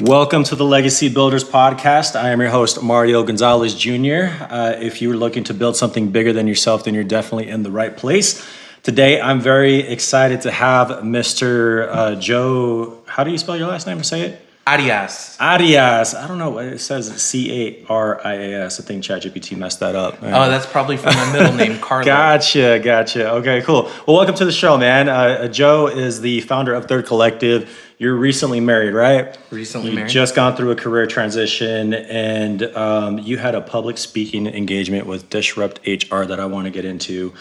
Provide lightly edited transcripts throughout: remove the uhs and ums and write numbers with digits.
Welcome to the Legacy Builders Podcast. I am your host, Mario Gonzalez Jr. If you're looking to build something bigger than yourself, then you're definitely in the right place. Today, I'm very excited to have Mr. Joe. How do you spell your last name? Say it. Arias. Arias. I don't know. It says Carias. I think ChatGPT messed that up. Oh, that's probably from my middle name, Carlo. Gotcha. Okay, cool. Well, welcome to the show, man. Joe is the founder of Third Collective. You're recently married, right? Recently married. You just gone through a career transition, and you had a public speaking engagement with Disrupt HR that I want to get into.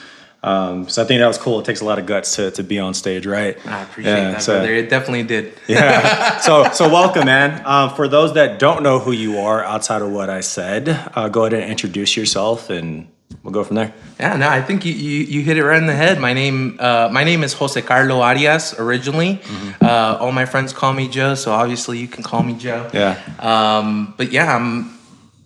So I think that was cool. It takes a lot of guts to be on stage, right? I appreciate that, brother. It definitely did. Yeah. So welcome, man. For those that don't know who you are outside of what I said, go ahead and introduce yourself, and we'll go from there. Yeah, no, I think you hit it right in the head. My name is Jose Carlo Arias originally. Mm-hmm. All my friends call me Joe, so obviously you can call me Joe. Yeah. But yeah, I'm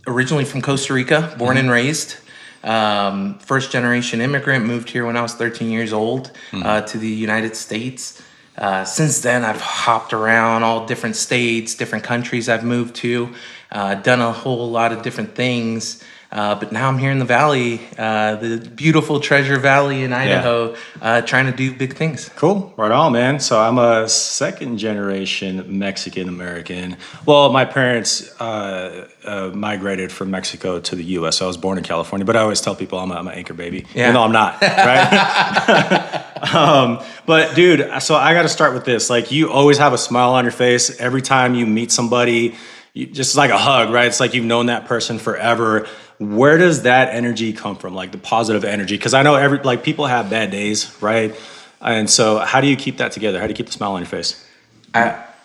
originally from Costa Rica, born and raised. First generation immigrant, moved here when I was 13 years old to the United States. Since then, I've hopped around all different states, different countries I've moved to, done a whole lot of different things. But now I'm here in the Valley, the beautiful Treasure Valley in Idaho, trying to do big things. Cool. Right on, man. So I'm a second generation Mexican American. Well, my parents migrated from Mexico to the U.S. So I was born in California, but I always tell people I'm an anchor baby. Yeah. Even though I'm not, right? But dude, so I got to start with this. Like, you always have a smile on your face every time you meet somebody. Just like a hug, right? It's like you've known that person forever. Where does that energy come from? Like the positive energy? Because I know people have bad days, right? And so how do you keep that together? How do you keep the smile on your face?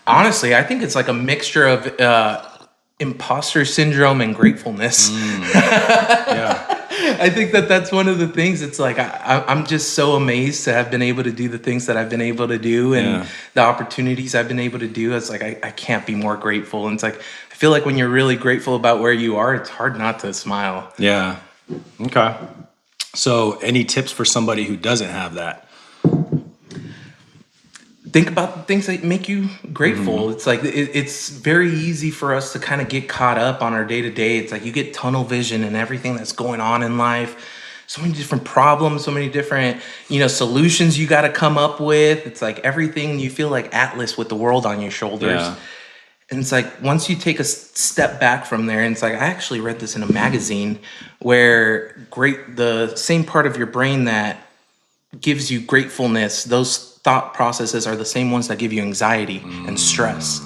Honestly, I think it's like a mixture of imposter syndrome and gratefulness. Yeah. I think that's one of the things. It's like I'm just so amazed to have been able to do the things that I've been able to do and the opportunities I've been able to do. It's like I can't be more grateful. And it's like I feel like when you're really grateful about where you are, it's hard not to smile. Yeah. Okay. So any tips for somebody who doesn't have that? Think about the things that make you grateful. Mm-hmm. It's like it's very easy for us to kind of get caught up on our day-to-day. It's like you get tunnel vision and everything that's going on in life. So many different problems, so many different, solutions you got to come up with. It's like everything, you feel like Atlas with the world on your shoulders. Yeah. And it's like once you take a step back from there, and it's like I actually read this in a magazine where the same part of your brain that gives you gratefulness, those thought processes are the same ones that give you anxiety and stress.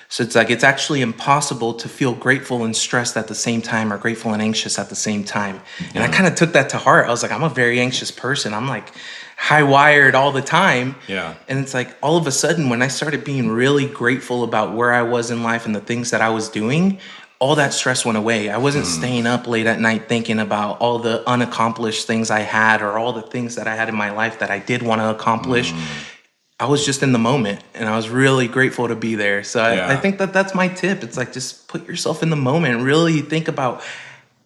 So it's like it's actually impossible to feel grateful and stressed at the same time, or grateful and anxious at the same time. And I kind of took that to heart. I was like, I'm a very anxious person. I'm like high wired all the time. Yeah. And it's like all of a sudden when I started being really grateful about where I was in life and the things that I was doing, all that stress went away. I wasn't staying up late at night thinking about all the unaccomplished things I had or all the things that I had in my life that I did want to accomplish. I was just in the moment, and I was really grateful to be there. So I think that's my tip. It's like just put yourself in the moment and really think about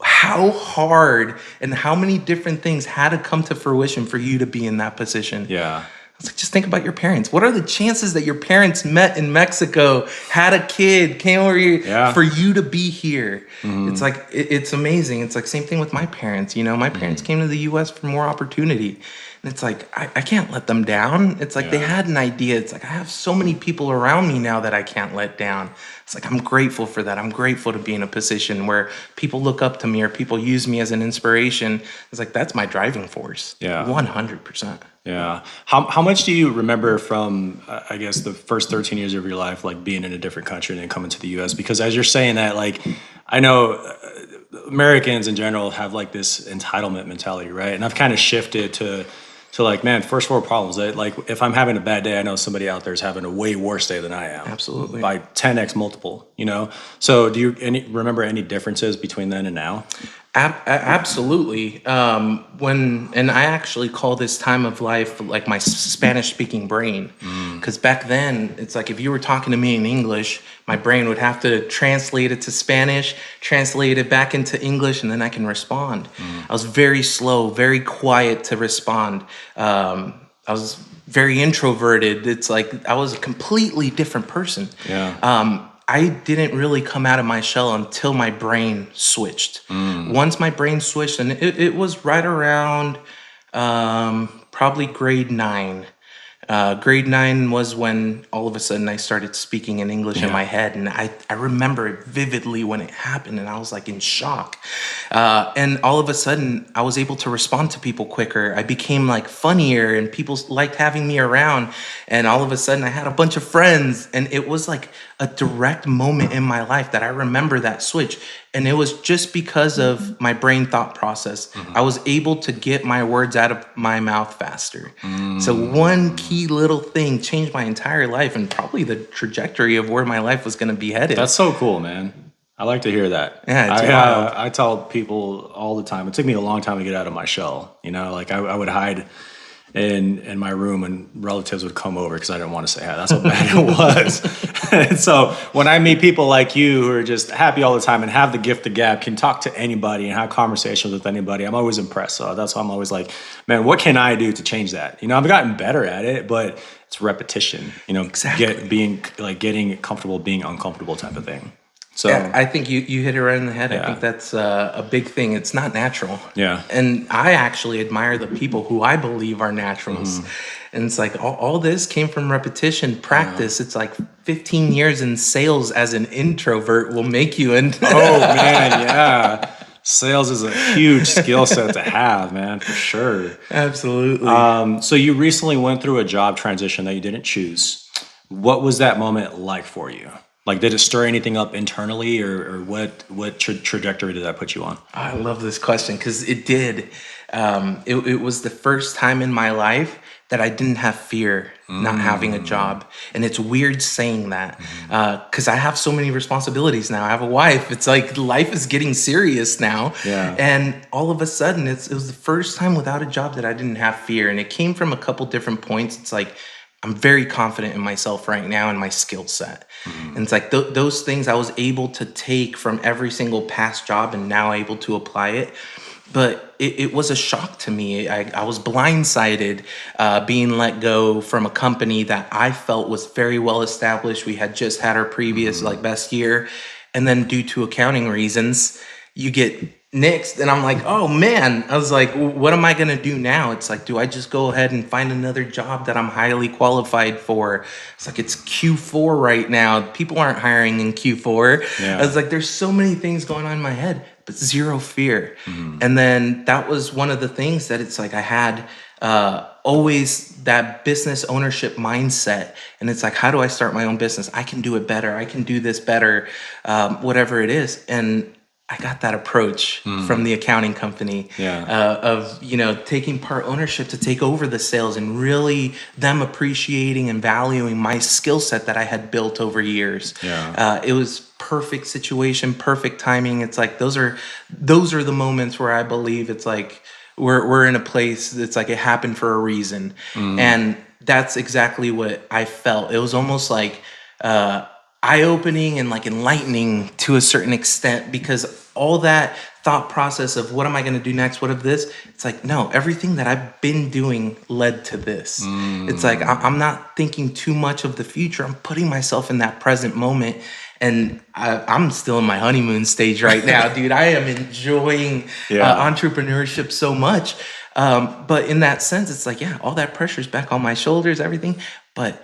how hard and how many different things had to come to fruition for you to be in that position. Yeah. It's like, just think about your parents. What are the chances that your parents met in Mexico, had a kid, came over here for you to be here? Mm-hmm. It's like, it's amazing. It's like same thing with my parents. My parents came to the U.S. for more opportunity. And it's like, I can't let them down. It's like they had an idea. It's like I have so many people around me now that I can't let down. It's like I'm grateful for that. I'm grateful to be in a position where people look up to me or people use me as an inspiration. It's like that's my driving force. Yeah. 100%. Yeah. How much do you remember from, I guess, the first 13 years of your life, like being in a different country and then coming to the U.S.? Because as you're saying that, like, I know Americans in general have like this entitlement mentality, right? And I've kind of shifted to like, man, first world problems. Like, if I'm having a bad day, I know somebody out there is having a way worse day than I am. Absolutely. By 10x multiple, So do you remember any differences between then and now? Absolutely. And I actually call this time of life like my Spanish speaking brain. Because back then, it's like if you were talking to me in English, my brain would have to translate it to Spanish, translate it back into English, and then I can respond. I was very slow, very quiet to respond. I was very introverted. It's like I was a completely different person. Yeah. I didn't really come out of my shell until my brain switched. Once my brain switched, and it was right around probably grade 9. Grade 9 was when all of a sudden I started speaking in English in my head. And I remember it vividly when it happened. And I was like in shock. And all of a sudden I was able to respond to people quicker. I became like funnier and people liked having me around. And all of a sudden I had a bunch of friends. And it was like a direct moment in my life that I remember that switch. And it was just because of my brain thought process. I was able to get my words out of my mouth faster. So one key little thing changed my entire life and probably the trajectory of where my life was going to be headed. That's so cool, man. I like to hear that. Yeah, it's wild. I tell people all the time. It took me a long time to get out of my shell. You know, like I would hide in my room and relatives would come over because I didn't want to say hi. That's how bad it was. And so when I meet people like you who are just happy all the time and have the gift of gab, can talk to anybody and have conversations with anybody, I'm always impressed. So that's why I'm always like, man, what can I do to change that? You know, I've gotten better at it, but it's repetition. You know, getting comfortable being uncomfortable type of thing. So Yeah, I think you hit it right in the head. I Yeah. think that's a big thing. It's not natural. Yeah. And I actually admire the people who I believe are naturals. And it's like all this came from repetition, practice. It's like 15 years in sales as an introvert will make you an Oh man, yeah. Sales is a huge skill set to have, man, for sure. Absolutely. So you recently went through a job transition that you didn't choose. What was that moment like for you? Like, did it stir anything up internally, or what trajectory did that put you on? I love this question because it did. It was the first time in my life that I didn't have fear not having a job. And it's weird saying that because I have so many responsibilities now. I have a wife. It's like life is getting serious now. Yeah. And all of a sudden, it was the first time without a job that I didn't have fear. And it came from a couple different points. It's like, I'm very confident in myself right now and my skill set. And it's like those things I was able to take from every single past job and now able to apply it. But it was a shock to me. I was blindsided being let go from a company that I felt was very well established. We had just had our previous like best year. And then due to accounting reasons, you get nixed. And I'm like, oh man, I was like, what am I going to do now? It's like, do I just go ahead and find another job that I'm highly qualified for? It's like, it's Q4 right now. People aren't hiring in Q4. Yeah. I was like, there's so many things going on in my head, but zero fear. And then that was one of the things that it's like I had always that business ownership mindset. And it's like, how do I start my own business? I can do it better. I can do this better, whatever it is. And I got that approach from the accounting company of, taking part ownership to take over the sales and really them appreciating and valuing my skill set that I had built over years. Yeah. It was perfect situation, perfect timing. It's like those are the moments where I believe it's like we're in a place that's like it happened for a reason. And that's exactly what I felt. It was almost like eye-opening and like enlightening to a certain extent because all that thought process of what am I going to do next, what of this, it's like no, everything that I've been doing led to this. It's like I'm not thinking too much of the future. I'm putting myself in that present moment. And I'm still in my honeymoon stage right now, dude. I am enjoying entrepreneurship so much. But in that sense, it's like, all that pressure's back on my shoulders, everything. But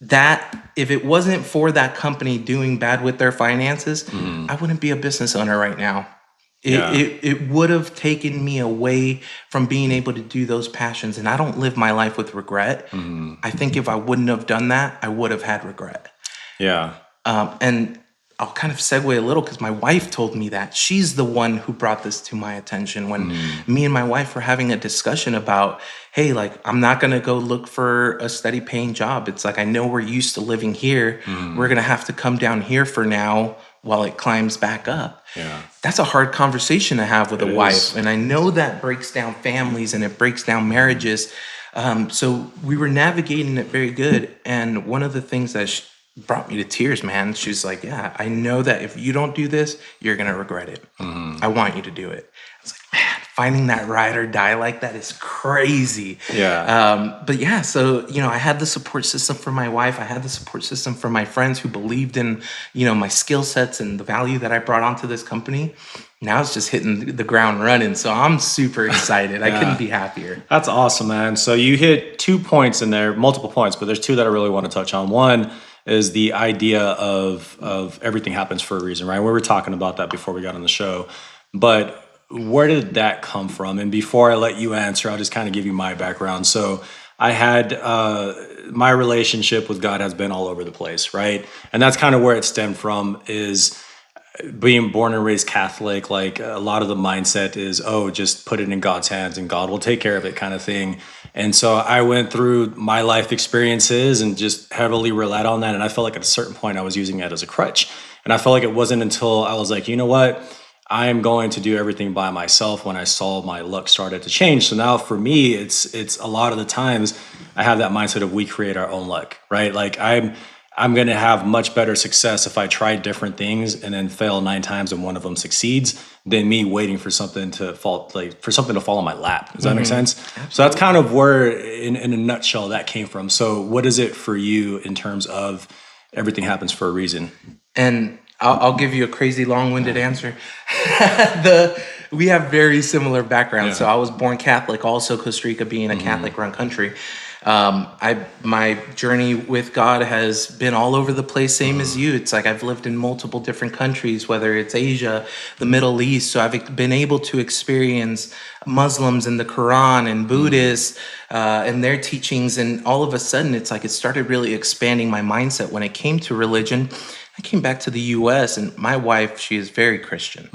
that if it wasn't for that company doing bad with their finances, I wouldn't be a business owner right now. It would have taken me away from being able to do those passions. And I don't live my life with regret. I think if I wouldn't have done that, I would have had regret. Yeah. And I'll kind of segue a little because my wife told me that. She's the one who brought this to my attention when me and my wife were having a discussion about, hey, like, I'm not going to go look for a steady paying job. It's like, I know we're used to living here. We're going to have to come down here for now while it climbs back up. Yeah. That's a hard conversation to have with a wife. is. And I know that breaks down families and it breaks down marriages. So we were navigating it very good. And one of the things that brought me to tears, man. She's like, I know that if you don't do this, you're going to regret it. I want you to do it. I was like, man, finding that ride or die like that is crazy. Yeah. But yeah, so, I had the support system for my wife. I had the support system for my friends who believed in, my skill sets and the value that I brought onto this company. Now it's just hitting the ground running. So I'm super excited. I couldn't be happier. That's awesome, man. So you hit 2 points in there, multiple points, but there's two that I really want to touch on. One is the idea of everything happens for a reason, right? We were talking about that before we got on the show. But where did that come from? And before I let you answer, I'll just kind of give you my background. So I had my relationship with God has been all over the place, right? And that's kind of where it stemmed from, is being born and raised Catholic. Like, a lot of the mindset is, oh, just put it in God's hands and God will take care of it, kind of thing. And so I went through my life experiences and just heavily relied on that. And I felt like at a certain point I was using that as a crutch. And I felt like it wasn't until I was like, you know what? I am going to do everything by myself, when I saw my luck started to change. So now for me, it's a lot of the times I have that mindset of we create our own luck, right? Like, I'm going to have much better success if I try different things and then fail 9 times and one of them succeeds, than me waiting for something to fall, on my lap. Does that make sense? Absolutely. So that's kind of where, in a nutshell, that came from. So what is it for you in terms of everything happens for a reason? And I'll give you a crazy long-winded answer. We have very similar backgrounds. So I was born Catholic, also Costa Rica being a Catholic-run country. My journey with God has been all over the place, same as you. It's like I've lived in multiple different countries, whether it's Asia, the Middle East. So I've been able to experience Muslims and the Quran and Buddhists and their teachings. And all of a sudden, it's like it started really expanding my mindset when it came to religion. I came back to the U.S. and my wife, she is very Christian.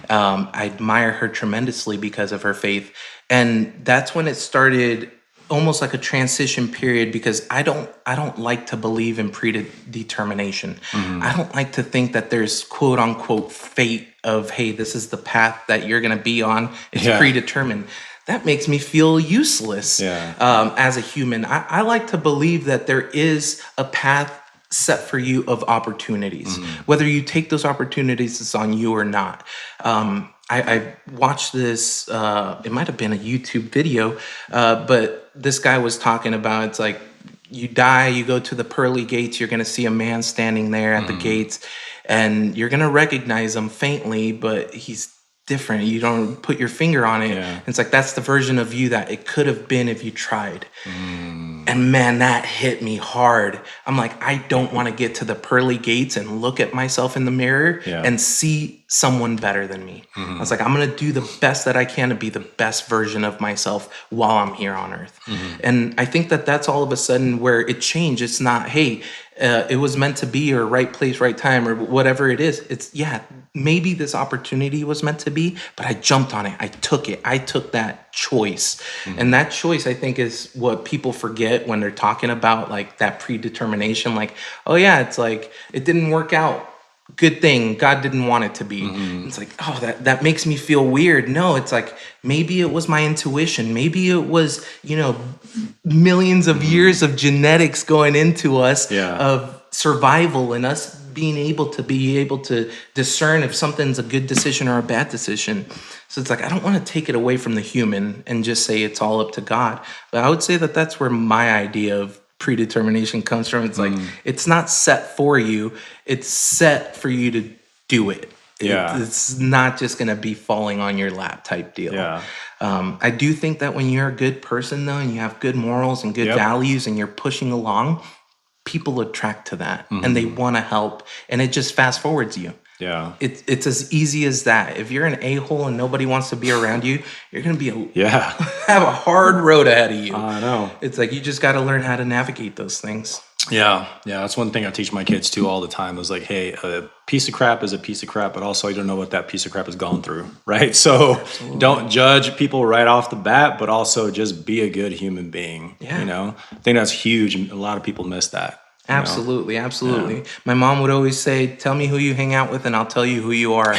I admire her tremendously because of her faith. And that's when it started almost like a transition period, because I don't like to believe in predetermination. I don't like to think that there's quote unquote fate of, hey, this is the path that you're going to be on. It's predetermined. That makes me feel useless as a human. I like to believe that there is a path set for you of opportunities. Whether you take those opportunities, it's on you or not. I watched this, it might have been a YouTube video, but this guy was talking about, it's like, you die, you go to the pearly gates, you're going to see a man standing there at the gates, and you're going to recognize him faintly, but he's different. You don't put your finger on it. It's like, that's the version of you that it could have been if you tried. And man, that hit me hard. I'm like, I don't want to get to the pearly gates and look at myself in the mirror and see someone better than me. I was like, I'm going to do the best that I can to be the best version of myself while I'm here on earth. And I think that that's all of a sudden where it changed. It's not, hey, it was meant to be, or right place, right time, or whatever it is. It's, maybe this opportunity was meant to be, but I jumped on it. I took it. I took that choice. And that choice, I think, is what people forget when they're talking about like that predetermination. Like, oh yeah, it's like, it didn't work out. Good thing. God didn't want it to be. It's like, oh, that makes me feel weird. No, it's like, maybe it was my intuition. Maybe it was, millions of years of genetics going into us of survival, and us being able to discern if something's a good decision or a bad decision. So it's like, I don't want to take it away from the human and just say it's all up to God. But I would say that that's where my idea of predetermination comes from. It's like, it's not set for you. It's set for you to do it. It's not just going to be falling on your lap type deal. I do think that when you're a good person, though, and you have good morals and good values, and you're pushing along, people attract to that and they want to help, and it just fast forwards you. It's as easy as that. If you're an a-hole and nobody wants to be around you, you're gonna be have a hard road ahead of you. I know. It's like, you just got to learn how to navigate those things. That's one thing I teach my kids too all the time. Is like, hey, a piece of crap is a piece of crap, but also you don't know what that piece of crap has gone through, right? So don't judge people right off the bat, but also just be a good human being. I think that's huge. A lot of people miss that. Absolutely. My mom would always say, tell me who you hang out with and I'll tell you who you are.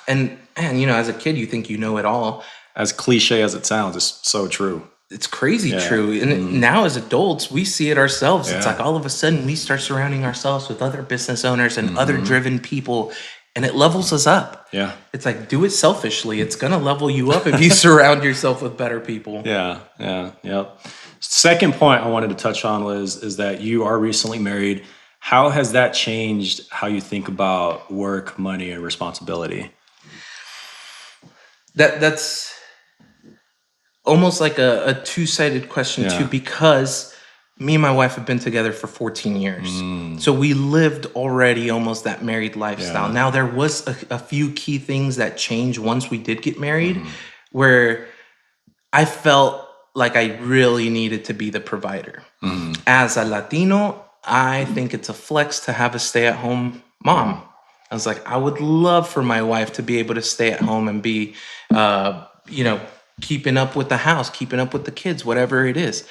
And as a kid, you think you know it all. As cliche as it sounds, it's so true. It's crazy true. And now as adults, we see it ourselves. It's like all of a sudden we start surrounding ourselves with other business owners and other driven people. and it levels us up. Yeah. It's like, do it selfishly. It's going to level you up if you surround yourself with better people. Yeah. Yeah. Yep. Second point I wanted to touch on is that you are recently married. How has that changed how you think about work, money, and responsibility? That's almost like a two-sided question too, Yeah. because me and my wife have been together for 14 years. So we lived already almost that married lifestyle. Yeah. Now there was a few key things that changed once we did get married, where I felt like I really needed to be the provider. As a Latino, I think it's a flex to have a stay-at-home mom. I was like, I would love for my wife to be able to stay at home and be, you know, keeping up with the house, keeping up with the kids, whatever it is.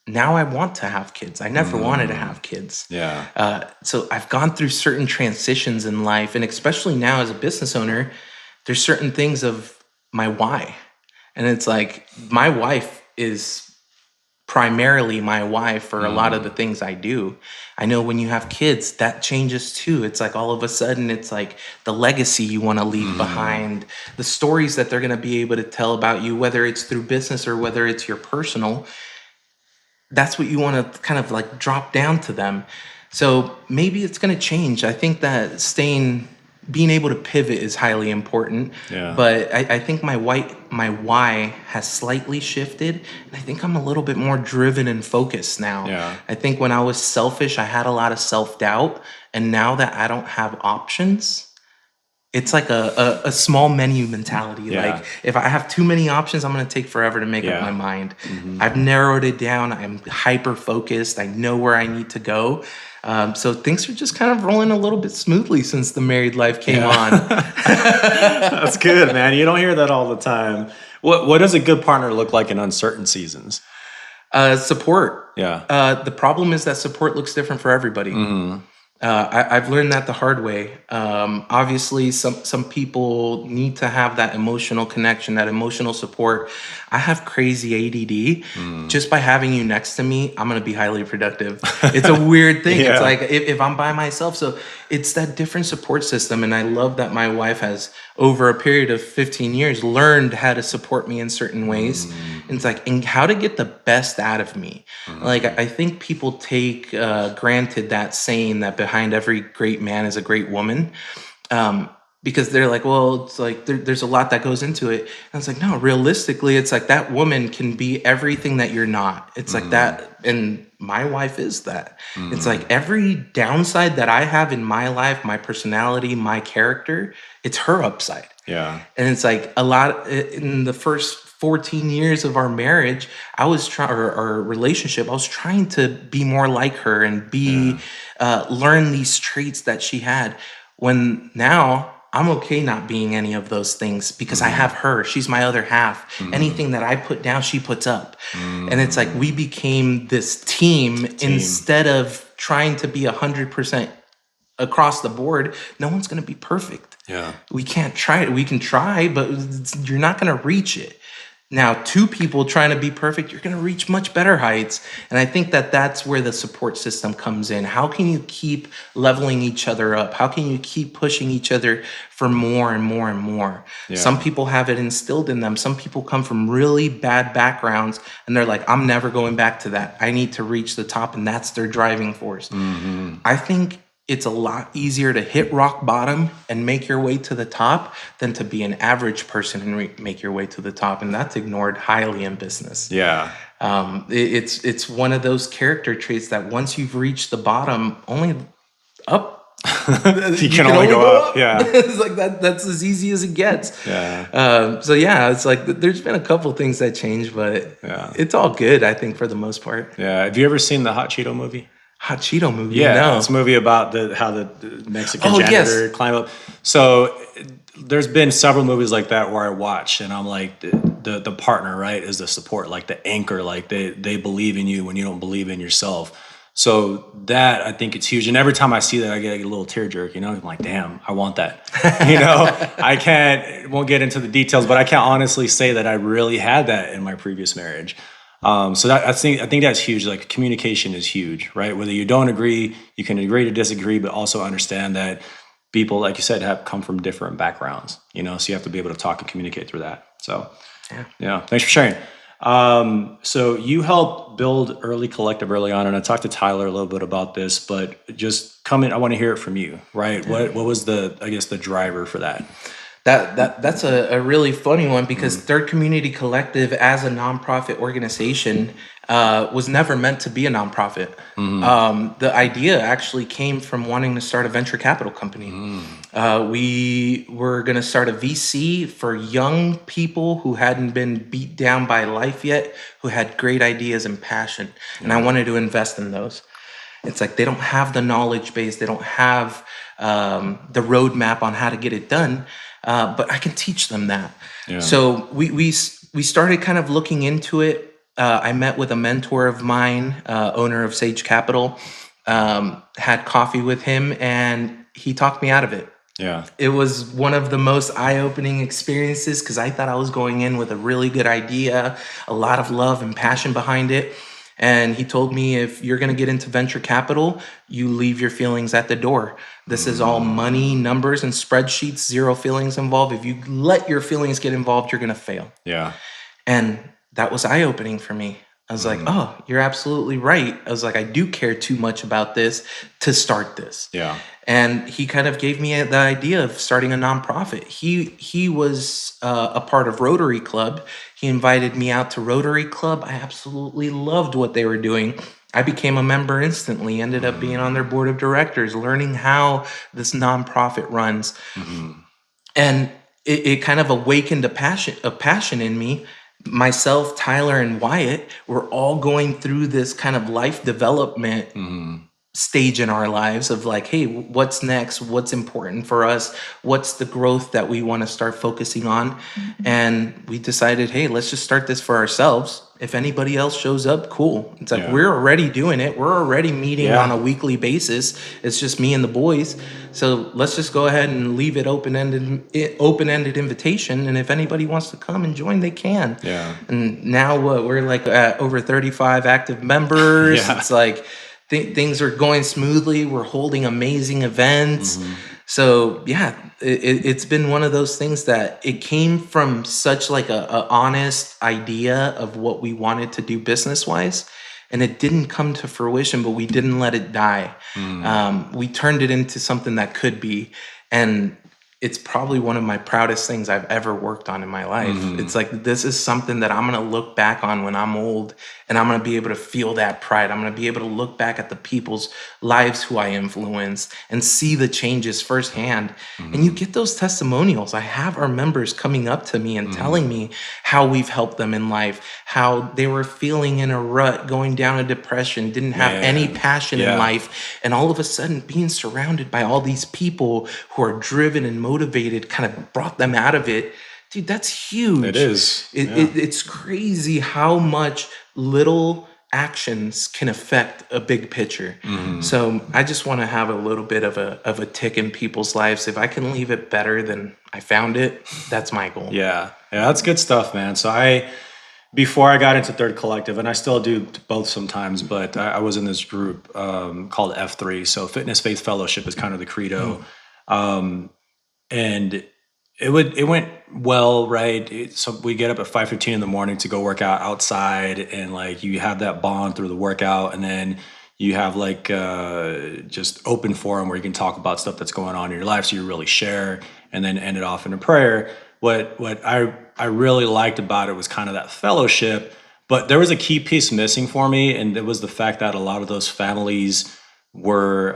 Now I want to have kids. I never wanted to have kids. Yeah. So I've gone through certain transitions in life, and especially now as a business owner, there's certain things of my why. And it's like, my wife is primarily my wife for a lot of the things I do. I know when you have kids, that changes too. It's like all of a sudden, it's like the legacy you want to leave behind, the stories that they're going to be able to tell about you, whether it's through business or whether it's your personal. That's what you want to kind of like drop down to them. So maybe it's going to change. I think that being able to pivot is highly important. Yeah. But I think my why has slightly shifted. And I think I'm a little bit more driven and focused now. Yeah. I think when I was selfish, I had a lot of self-doubt. And now that I don't have options, it's like a small menu mentality. Yeah. Like, if I have too many options, I'm going to take forever to make up my mind. I've narrowed it down. I'm hyper focused. I know where I need to go. So things are just kind of rolling a little bit smoothly since the married life came on. That's good, man. You don't hear that all the time. What does a good partner look like in uncertain seasons? Support. Yeah. The problem is that support looks different for everybody. I've learned that the hard way. Obviously, some people need to have that emotional connection, that emotional support. I have crazy ADD. Just by having you next to me, I'm going to be highly productive. It's a weird thing. Yeah. It's like if I'm by myself. So it's that different support system. And I love that my wife has, over a period of 15 years, learned how to support me in certain ways. And it's like, and how to get the best out of me. Like, I think people take granted that saying that behind every great man is a great woman. Because they're like, well, it's like there's a lot that goes into it. And it's like, no, realistically, it's like that woman can be everything that you're not. It's like that. And my wife is that. It's like every downside that I have in my life, my personality, my character, it's her upside. Yeah. And it's like a lot in the first 14 years of our marriage, I was trying, or our relationship, I was trying to be more like her and learn these traits that she had. When now I'm okay not being any of those things because I have her. She's my other half. Anything that I put down, she puts up. And it's like we became this team instead of trying to be 100% across the board. No one's going to be perfect. Yeah. We can't try it. We can try, but you're not going to reach it. Now, two people trying to be perfect, you're going to reach much better heights. And I think that that's where the support system comes in. How can you keep leveling each other up? How can you keep pushing each other for more and more and more? Yeah. Some people have it instilled in them. Some people come from really bad backgrounds and they're like, I'm never going back to that. I need to reach the top, and that's their driving force. I think it's a lot easier to hit rock bottom and make your way to the top than to be an average person and make your way to the top. And that's ignored highly in business. Yeah. It's one of those character traits that once you've reached the bottom, only up. You can only go up. Yeah. It's like that's as easy as it gets. Yeah. So yeah, it's like there's been a couple things that changed, but it's all good, I think, for the most part. Yeah. Have you ever seen the Hot Cheeto movie? Hot Cheeto movie? Yeah, No. it's a movie about how the Mexican yes. janitor climb up. So there's been several movies like that where I watch and I'm like, the partner, right, is the support, like the anchor, like they believe in you when you don't believe in yourself. So that, I think it's huge. And every time I see that, I get a little tear jerk, I'm like, damn, I want that. I won't get into the details, but I can't honestly say that I really had that in my previous marriage. So that I think that's huge. Like, communication is huge, right? Whether you don't agree, you can agree to disagree, but also understand that people, like you said, have come from different backgrounds, so you have to be able to talk and communicate through that. So, Yeah. yeah, thanks for sharing. So you helped build Early Collective early on, and I talked to Tyler a little bit about this, but just I want to hear it from you, right? What was I guess, the driver for that? That's a really funny one, because Mm, Third Community Collective as a nonprofit organization was never meant to be a nonprofit. mm, The idea actually came from wanting to start a venture capital company. mm, We were going to start a VC for young people who hadn't been beat down by life yet, who had great ideas and passion. And I yeah, wanted to invest in those. It's like they don't have the knowledge base, they don't have the roadmap on how to get it done, but I can teach them that. yeah, So we started kind of looking into it. I met with a mentor of mine, owner of Sage Capital, had coffee with him, and he talked me out of it. yeah, It was one of the most eye-opening experiences, because I thought I was going in with a really good idea, a lot of love and passion behind it. And he told me, if you're going to get into venture capital, you leave your feelings at the door. This is all money, mm, numbers, and spreadsheets, zero feelings involved. If you let your feelings get involved, you're going to fail. yeah, And that was eye opening for me. I was like, mm, oh, you're absolutely right. I was like, I do care too much about this to start this. yeah, And he kind of gave me the idea of starting a nonprofit. He was a part of Rotary Club. He invited me out to Rotary Club. I absolutely loved what they were doing. I became a member instantly, ended up being on their mm, board of directors, learning how this nonprofit runs. mm, And it kind of awakened a passion in me. Myself, Tyler, and Wyatt were all going through this kind of life development mm, stage in our lives of like, hey, what's next? What's important for us? What's the growth that we want to start focusing on? And we decided, hey, let's just start this for ourselves. If anybody else shows up, cool. It's like, yeah, we're already doing it. We're already meeting on yeah, a weekly basis. It's just me and the boys. So let's just go ahead and leave it open-ended invitation. And if anybody wants to come and join, they can. yeah, And now what, we're like at over 35 active members. yeah, It's like, things are going smoothly. We're holding amazing events. hmm, So yeah, it's been one of those things that it came from such like a honest idea of what we wanted to do business wise, and it didn't come to fruition, but we didn't let it die. mm, We turned it into something that could be, and it's probably one of my proudest things I've ever worked on in my life. hmm, It's like, this is something that I'm going to look back on when I'm old, and I'm going to be able to feel that pride. I'm going to be able to look back at the people's lives who I influenced and see the changes firsthand. And you hmm, get those testimonials. I have our members coming up to me and telling hmm, me how we've helped them in life, how they were feeling in a rut, going down a depression, didn't have any man, passion in yeah, life, and all of a sudden being surrounded by all these people who are driven and motivated kind of brought them out of it. Dude, that's it huge. is, it, yeah, it, it's crazy how much little actions can affect a big picture. hmm, So I just want to have a little bit of a tick in people's lives. If I can leave it better than I found it, that's my goal. yeah, yeah, that's good stuff, man. So before I got into Third Collective, and I still do both sometimes, but I was in this group called F3. So Fitness Faith Fellowship is kind of the credo. Mm, Um, and it went well, right? So we get up at 5:15 in the morning to go work out outside, and like you have that bond through the workout, and then you have like just open forum where you can talk about stuff that's going on in your life, so you really share, and then end it off in a prayer. What I really liked about it was kind of that fellowship, but there was a key piece missing for me, and it was the fact that a lot of those families were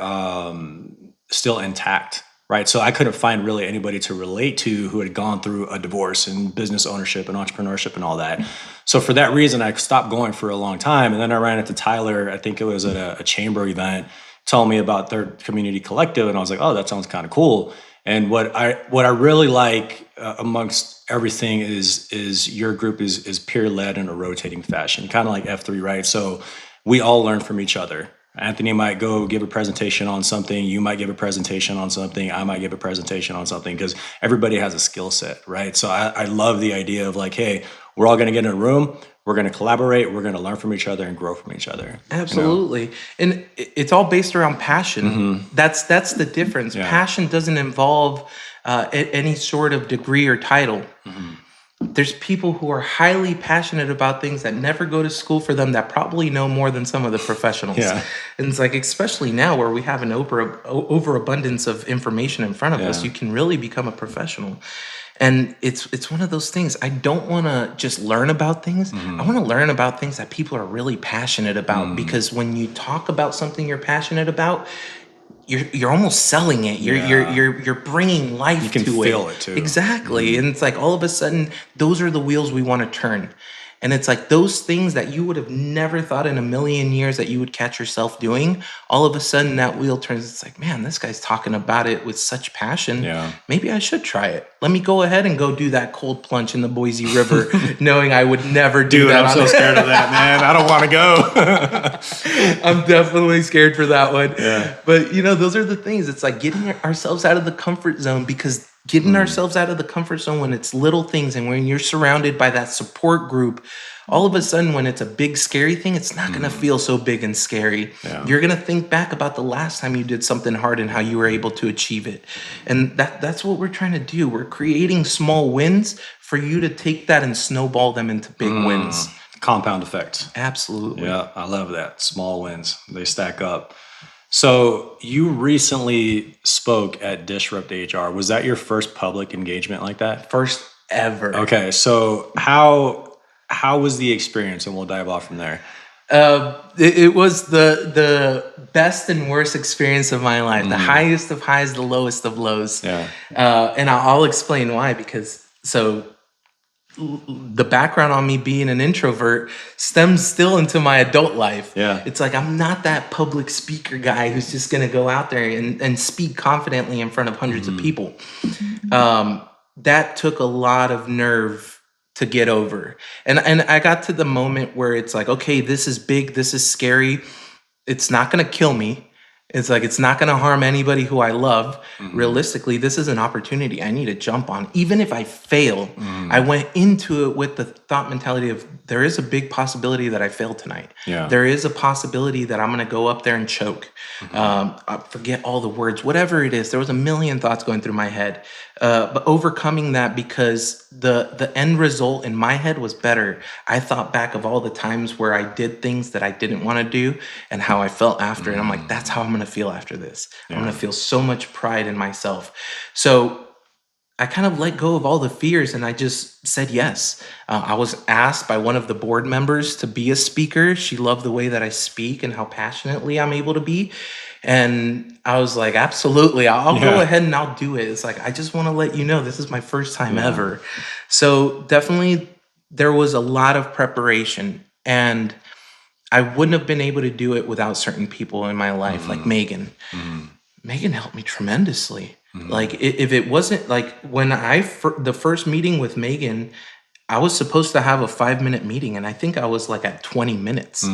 still intact, right? So I couldn't find really anybody to relate to who had gone through a divorce and business ownership and entrepreneurship and all that. So for that reason, I stopped going for a long time. And then I ran into Tyler, I think it was at a chamber event, told me about their community collective. And I was like, oh, that sounds kind of cool. And what I really like amongst everything is your group is peer led in a rotating fashion, kind of like F3, right? So we all learn from each other. Anthony might go give a presentation on something. You might give a presentation on something. I might give a presentation on something because everybody has a skill set, right? So I love the idea of like, hey, we're all going to get in a room. We're going to collaborate. We're going to learn from each other and grow from each other. Absolutely. And it's all based around passion. That's the difference. Yeah. Passion doesn't involve any sort of degree or title. There's people who are highly passionate about things that never go to school for them that probably know more than some of the professionals. Yeah. And it's like, especially now where we have an overabundance of information in front of us, you can really become a professional. And it's one of those things. I don't want to just learn about things. I want to learn about things that people are really passionate about, because when you talk about something you're passionate about, you're almost selling it. You're bringing life to it. You can feel it too. Exactly. And it's like all of a sudden, those are the wheels we want to turn. And it's like those things that you would have never thought in a million years that you would catch yourself doing. All of a sudden, that wheel turns. It's like, man, this guy's talking about it with such passion. Yeah. Maybe I should try it. Let me go ahead and go do that cold plunge in the Boise River, knowing I would never do that. I'm so scared of that, man. I don't want to go. I'm definitely scared for that one. Yeah. But, those are the things. It's like getting ourselves out of the comfort zone, because getting ourselves out of the comfort zone when it's little things and when you're surrounded by that support group, all of a sudden when it's a big scary thing, it's not going to feel so big and scary. Yeah. You're going to think back about the last time you did something hard and how you were able to achieve it. And that's what we're trying to do. We're creating small wins for you to take that and snowball them into big wins. Compound effect. Absolutely. Yeah, I love that. Small wins, they stack up. So you recently spoke at Disrupt HR. Was that your first public engagement like that? First ever. Okay, so how was the experience? And we'll dive off from there. It was the best and worst experience of my life. The highest of highs, the lowest of lows. Yeah. And I'll explain why, because the background on me being an introvert stems still into my adult life. Yeah. It's like I'm not that public speaker guy who's just going to go out there and speak confidently in front of hundreds of people. That took a lot of nerve to get over. And I got to the moment where it's like, okay, this is big, this is scary. It's not going to kill me. It's like, it's not going to harm anybody who I love. Realistically, this is an opportunity I need to jump on. Even if I fail, I went into it with the thought mentality of there is a big possibility that I fail tonight. Yeah. There is a possibility that I'm going to go up there and choke. I forget all the words, whatever it is. There was a million thoughts going through my head. But overcoming that, because the end result in my head was better. I thought back of all the times where I did things that I didn't want to do and how I felt after. And I'm like, that's how I'm going to feel after this. I'm going to feel so much pride in myself. So I kind of let go of all the fears and I just said yes. I was asked by one of the board members to be a speaker. She loved the way that I speak and how passionately I'm able to be. And I was like, absolutely, I'll go ahead and I'll do it. It's like, I just want to let you know this is my first time ever. So definitely there was a lot of preparation, and I wouldn't have been able to do it without certain people in my life, like Megan. Megan helped me tremendously. Like if it wasn't like when the first meeting with Megan, I was supposed to have a 5-minute meeting, and I think I was like at 20 minutes.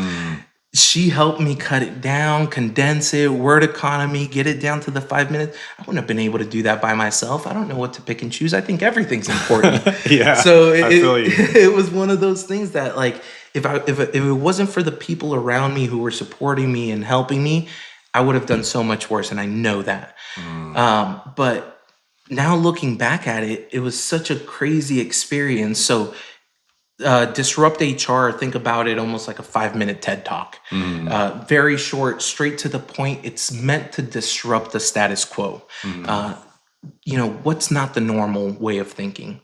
She helped me cut it down, condense it, word economy, get it down to the 5 minutes. I wouldn't have been able to do that by myself. I don't know what to pick and choose. I think everything's important. So it was one of those things that, like, if it wasn't for the people around me who were supporting me and helping me, I would have done so much worse, and I know that. But now looking back at it, it was such a crazy experience. So Disrupt HR, think about it almost like a 5-minute TED Talk. Very short, straight to the point. It's meant to disrupt the status quo. What's not the normal way of thinking.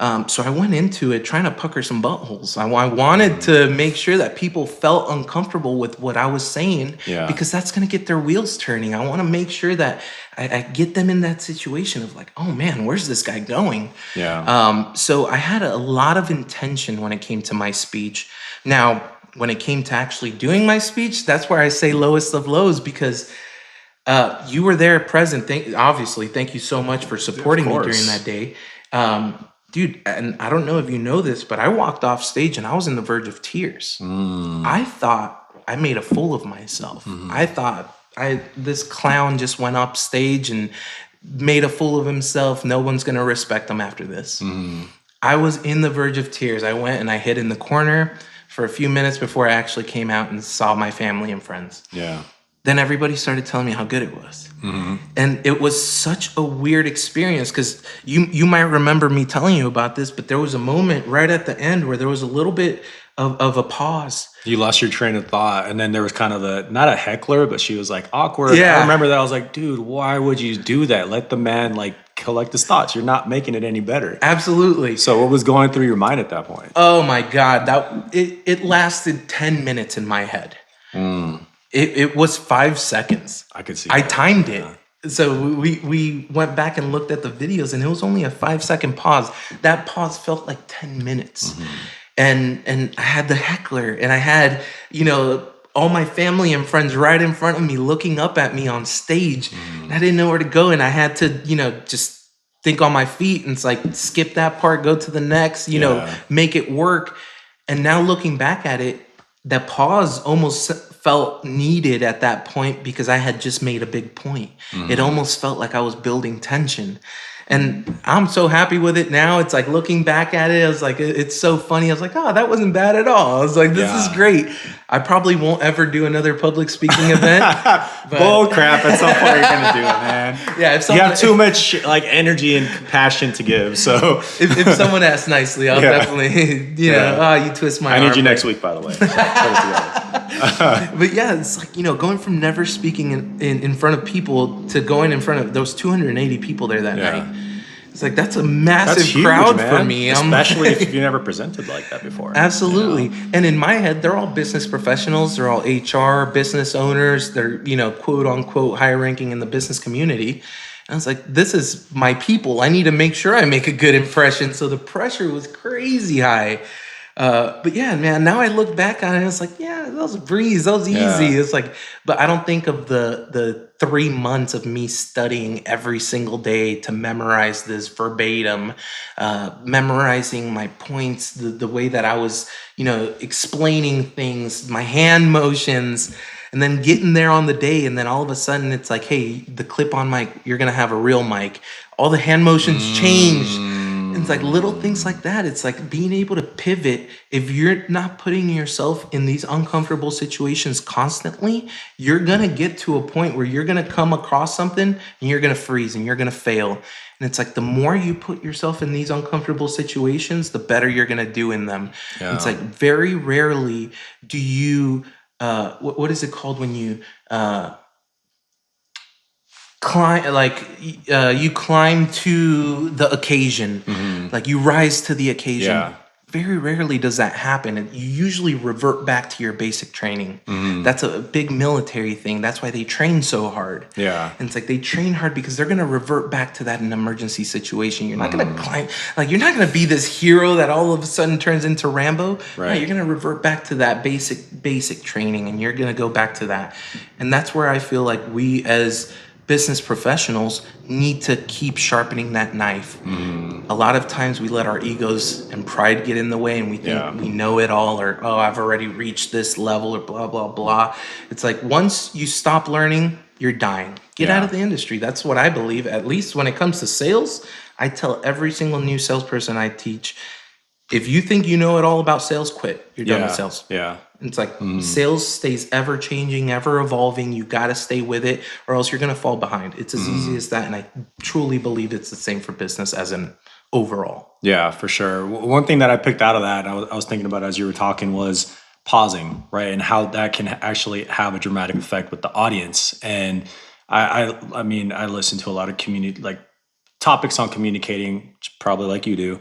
So I went into it trying to pucker some buttholes. I wanted to make sure that people felt uncomfortable with what I was saying, because that's going to get their wheels turning. I want to make sure that I get them in that situation of like, oh man, where's this guy going? So I had a lot of intention when it came to my speech. Now, when it came to actually doing my speech, that's where I say lowest of lows, because you were there present. Obviously, thank you so much for supporting me during that day. Dude, and I don't know if you know this, but I walked off stage and I was on the verge of tears. I thought I made a fool of myself. I thought this clown just went up stage and made a fool of himself. No one's going to respect him after this. I was in the verge of tears. I went and I hid in the corner for a few minutes before I actually came out and saw my family and friends. Yeah. Then everybody started telling me how good it was. And it was such a weird experience because you might remember me telling you about this, but there was a moment right at the end where there was a little bit of a pause. You lost your train of thought, and then there was kind of not a heckler, but she was like awkward. I Yeah. remember that. I was like, dude, why would you do that? Let the man like collect his thoughts. You're not making it any better. Absolutely. So what was going through your mind at that point? Oh my God, it lasted 10 minutes in my head. It was 5 seconds. I could see I that. timed it. So we went back and looked at the videos, and it was only a 5-second pause. That pause felt like 10 minutes. And I had the heckler, and I had, all my family and friends right in front of me looking up at me on stage. And I didn't know where to go, and I had to, just think on my feet, and it's like skip that part, go to the next, make it work. And now looking back at it, that pause almost felt needed at that point because I had just made a big point. It almost felt like I was building tension. And I'm so happy with it now. It's like looking back at it, I was like, it's so funny. I was like, oh, that wasn't bad at all. I was like, this is great. I probably won't ever do another public speaking event. But Bull crap. At some point, you're gonna do it, man. yeah, if You have too much like energy and passion to give. So if someone asks nicely, I'll definitely, you twist my arm. I need you next week, by the way. So put it together. But yeah, it's like, going from never speaking in front of people to going in front of those 280 people there that night. It's like, that's a massive That's huge, crowd man. for me. Especially if you never presented like that before. Absolutely. And in my head, they're all business professionals. They're all HR, business owners. They're, quote unquote, high ranking in the business community. And I was like, this is my people. I need to make sure I make a good impression. So the pressure was crazy high. But yeah, man, now I look back on it, it's like, yeah, that was a breeze. That was easy. It's like, but I don't think of the 3 months of me studying every single day to memorize this verbatim, memorizing my points, the way that I was, explaining things, my hand motions, and then getting there on the day. And then all of a sudden it's like, hey, the clip-on mic, you're going to have a real mic. All the hand motions changed. It's like little things like that. It's like being able to pivot. If you're not putting yourself in these uncomfortable situations constantly, you're going to get to a point where you're going to come across something and you're going to freeze and you're going to fail. And it's like the more you put yourself in these uncomfortable situations, the better you're going to do in them. Yeah. It's like very rarely do you, what is it called when you, climb, like you climb to the occasion, like you rise to the occasion. Very rarely does that happen, and you usually revert back to your basic training. That's a big military thing. That's why they train so hard. And it's like they train hard because they're going to revert back to that in an emergency situation. You're not going to climb, like you're not going to be this hero that all of a sudden turns into Rambo. No, you're going to revert back to that basic training, and you're going to go back to that. And that's where I feel like we as business professionals need to keep sharpening that knife. A lot of times we let our egos and pride get in the way, and we think we know it all, or, oh, I've already reached this level, or blah, blah, blah. It's like once you stop learning, you're dying. Get out of the industry. That's what I believe. At least when it comes to sales, I tell every single new salesperson I teach, if you think you know it all about sales, quit. You're done with sales. It's like sales stays ever changing, ever evolving. You got to stay with it, or else you're going to fall behind. It's as easy as that. And I truly believe it's the same for business as an overall. Yeah, for sure. One thing that I picked out of that, I was thinking about as you were talking, was pausing, right? And how that can actually have a dramatic effect with the audience. And I mean, I listen to a lot of topics on communicating, probably like you do.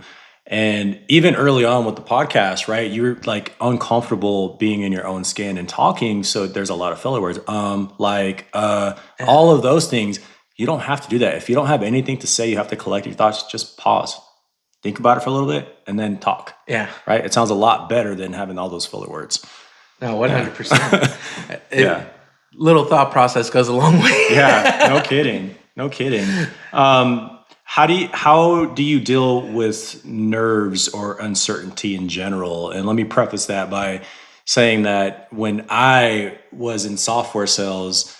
And even early on with the podcast, right, you're like uncomfortable being in your own skin and talking. So there's a lot of filler words, all of those things. You don't have to do that. If you don't have anything to say, you have to collect your thoughts. Just pause, think about it for a little bit, and then talk. Yeah. Right. It sounds a lot better than having all those filler words. No, 100%. Little thought process goes a long way. No kidding. No kidding. How do you deal with nerves or uncertainty in general? And let me preface that by saying that when I was in software sales,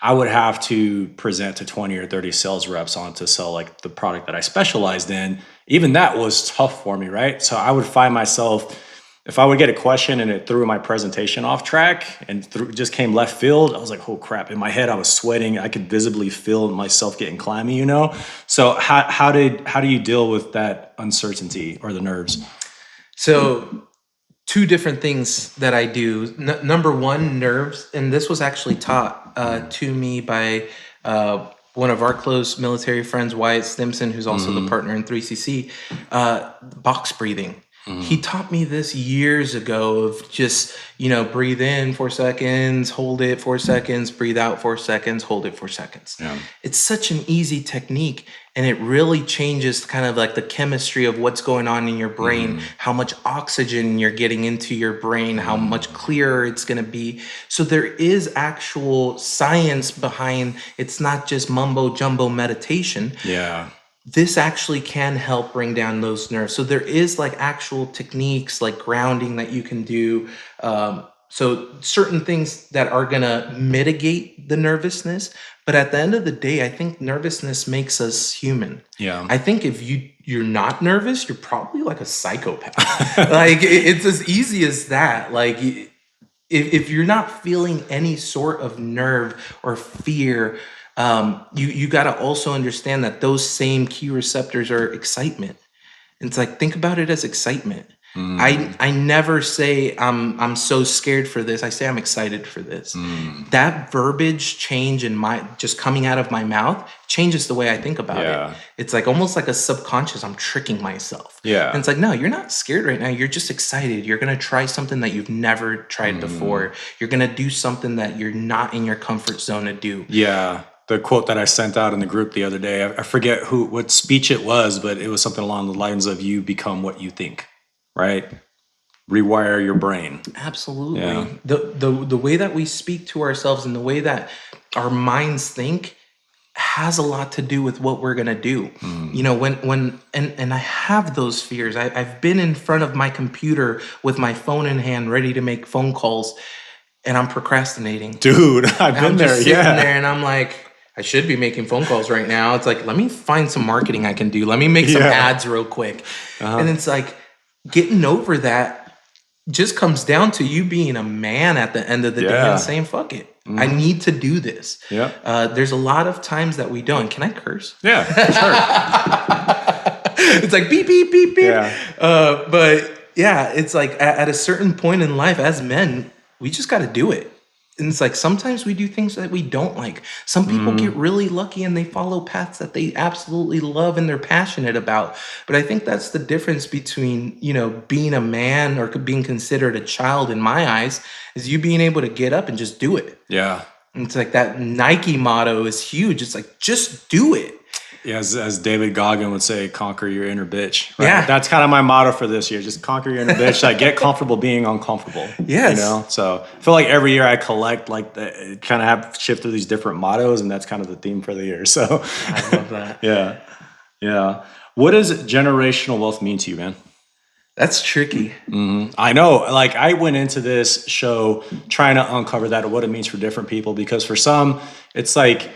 I would have to present to 20 or 30 sales reps on to sell like the product that I specialized in. Even that was tough for me, right? So I would find myself, if I would get a question and it threw my presentation off track and just came left field, I was like, oh crap. In my head, I was sweating. I could visibly feel myself getting clammy, you know? So how do you deal with that uncertainty or the nerves? So two different things that I do. Number one, nerves, and this was actually taught to me by one of our close military friends, Wyatt Stimson, who's also the partner in 3CC, box breathing. He taught me this years ago of just, breathe in 4 seconds, hold it 4 seconds, breathe out 4 seconds, hold it 4 seconds. Yeah. It's such an easy technique, and it really changes kind of like the chemistry of what's going on in your brain, how much oxygen you're getting into your brain, how much clearer it's going to be. So there is actual science behind, it's not just mumbo jumbo meditation. Yeah. This actually can help bring down those nerves. So there is like actual techniques like grounding that you can do. So certain things that are going to mitigate the nervousness. But at the end of the day, I think nervousness makes us human. Yeah. I think if you're not nervous, you're probably like a psychopath. Like it's as easy as that. Like if you're not feeling any sort of nerve or fear, you got to also understand that those same key receptors are excitement. And it's like, think about it as excitement. I never say I'm so scared for this. I say I'm excited for this. That verbiage change in my just coming out of my mouth changes the way I think about it. It's like almost like a subconscious. I'm tricking myself. Yeah. And it's like, no, you're not scared right now. You're just excited. You're gonna try something that you've never tried before. You're gonna do something that you're not in your comfort zone to do. Yeah. The quote that I sent out in the group the other day, I forget what speech it was, but it was something along the lines of you become what you think, right? Rewire your brain. Absolutely. Yeah. The way that we speak to ourselves and the way that our minds think has a lot to do with what we're gonna do. When I have those fears. I've been in front of my computer with my phone in hand, ready to make phone calls, and I'm procrastinating. Dude, I've been I'm there. just sitting there, and I'm like, I should be making phone calls right now. It's like, let me find some marketing I can do. Let me make some ads real quick. And it's like getting over that just comes down to you being a man at the end of the day and saying, fuck it. I need to do this. There's a lot of times that we don't. Can I curse? Yeah, sure. It's like beep, beep, beep, beep. Yeah. But yeah, it's like at a certain point in life as men, we just got to do it. And it's like sometimes we do things that we don't like. Some people get really lucky and they follow paths that they absolutely love and they're passionate about. But I think that's the difference between, being a man or being considered a child in my eyes is you being able to get up and just do it. Yeah. And it's like that Nike motto is huge. It's like, just do it. Yeah, as David Goggin would say, conquer your inner bitch. Right? Yeah. That's kind of my motto for this year. Just conquer your inner bitch. Like, get comfortable being uncomfortable. Yes. So I feel like every year I collect, like, kind of have shift through these different mottos, and that's kind of the theme for the year. So I love that. Yeah. What does generational wealth mean to you, man? That's tricky. I know. Like, I went into this show trying to uncover that, what it means for different people, because for some, it's like,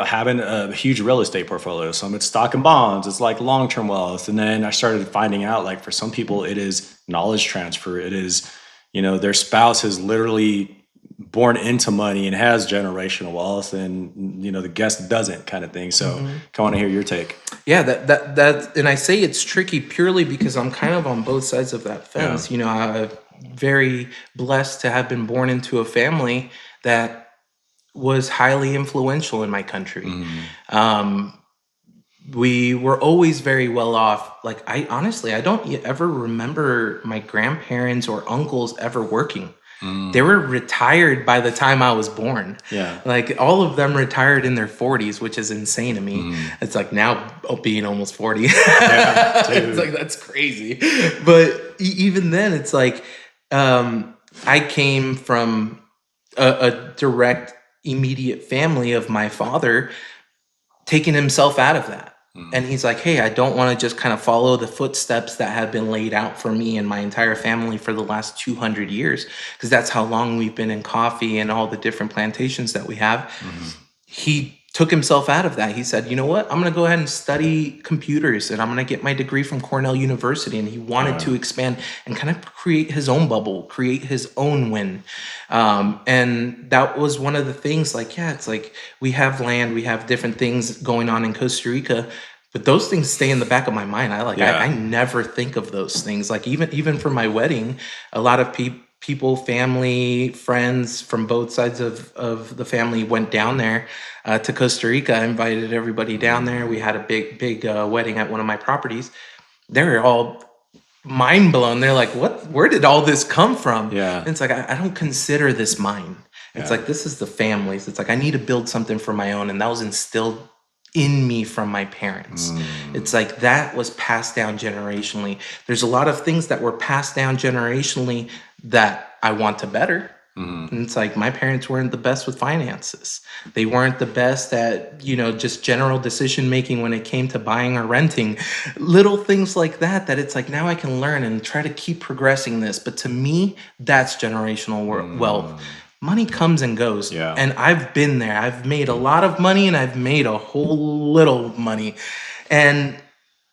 having a huge real estate portfolio. Some it's stock and bonds. It's like long-term wealth. And then I started finding out, like, for some people, it is knowledge transfer. It is, their spouse is literally born into money and has generational wealth, and the guest doesn't, kind of thing. So I want to hear your take. Yeah, that and I say it's tricky purely because I'm kind of on both sides of that fence. I'm very blessed to have been born into a family that was highly influential in my country. We were always very well off. Like, I don't ever remember my grandparents or uncles ever working. They were retired by the time I was born. Yeah. Like, all of them retired in their 40s, which is insane to me. It's like now being almost 40. It's like, that's crazy. But even then, it's like, I came from a direct, immediate family of my father taking himself out of that. And he's like, hey, I don't want to just kind of follow the footsteps that have been laid out for me and my entire family for the last 200 years, because that's how long we've been in coffee and all the different plantations that we have. he took himself out of that. He said, you know what? I'm going to go ahead and study computers and I'm going to get my degree from Cornell University. And he wanted to expand and kind of create his own bubble, create his own win. And that was one of the things, like, yeah, it's like we have land, we have different things going on in Costa Rica. But those things stay in the back of my mind. I never think of those things. Like even for my wedding, a lot of people, family, friends from both sides of the family went down there to Costa Rica. I invited everybody down there. We had a big wedding at one of my properties. They were all mind blown. They're like, "What? Where did all this come from?" Yeah. And it's like I don't consider this mine. It's like this is the family's. It's like I need to build something for my own, and that was instilled in me from my parents. It's like that was passed down generationally. There's a lot of things that were passed down generationally that I want to better. And it's like my parents weren't the best with finances. They weren't the best at, just general decision making when it came to buying or renting. Little things like that it's like now I can learn and try to keep progressing this. But to me, that's generational wealth. Money comes and goes. Yeah. And I've been there. I've made a lot of money and I've made a whole little money. And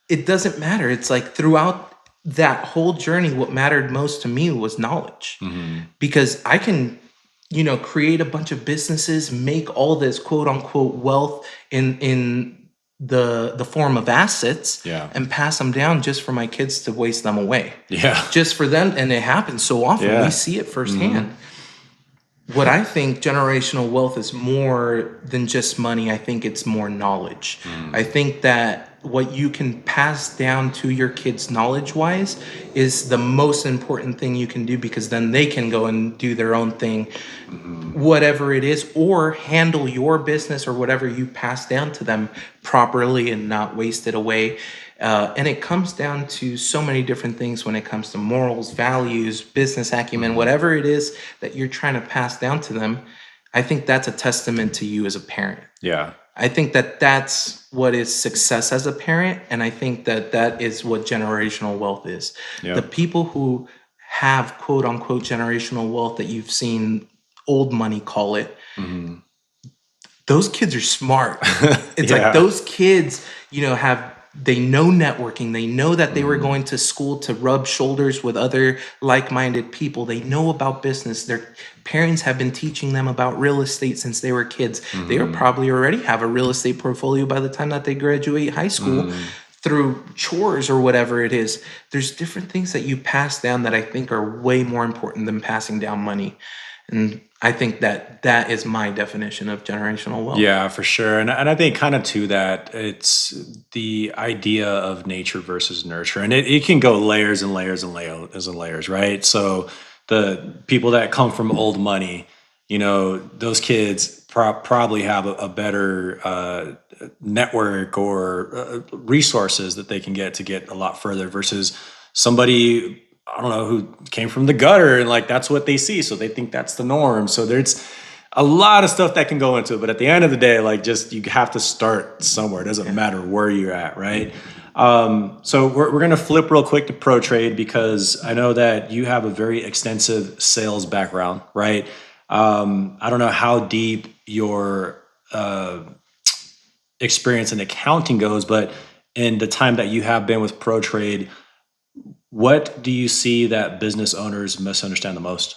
it doesn't matter. It's like throughout that whole journey, what mattered most to me was knowledge. Because I can, create a bunch of businesses, make all this quote unquote wealth in the form of assets and pass them down just for my kids to waste them away. Yeah. Just for them. And it happens so often. Yeah. We see it firsthand. What I think generational wealth is more than just money. I think it's more knowledge. I think that what you can pass down to your kids knowledge-wise is the most important thing you can do, because then they can go and do their own thing, whatever it is, or handle your business or whatever you pass down to them properly and not waste it away. And it comes down to so many different things when it comes to morals, values, business acumen, whatever it is that you're trying to pass down to them. I think that's a testament to you as a parent. Yeah. I think that that's what is success as a parent. And I think that that is what generational wealth is. Yeah. The people who have quote unquote generational wealth that you've seen old money call it, those kids are smart. It's like those kids, they know networking. They know that they were going to school to rub shoulders with other like-minded people. They know about business. Their parents have been teaching them about real estate since they were kids. They will probably already have a real estate portfolio by the time that they graduate high school through chores or whatever it is. There's different things that you pass down that I think are way more important than passing down money. And I think that that is my definition of generational wealth. Yeah, for sure. And I think kind of to that, it's the idea of nature versus nurture. And it can go layers and layers and layers and layers, right? So the people that come from old money, those kids probably have a better network or resources that they can get a lot further versus somebody, I don't know, who came from the gutter and like that's what they see, so they think that's the norm. So there's a lot of stuff that can go into it, but at the end of the day, like just you have to start somewhere. It doesn't matter where you're at, right? So we're gonna flip real quick to pro trade because I know that you have a very extensive sales background, right? I don't know how deep your experience in accounting goes, but in the time that you have been with pro trade, what do you see that business owners misunderstand the most?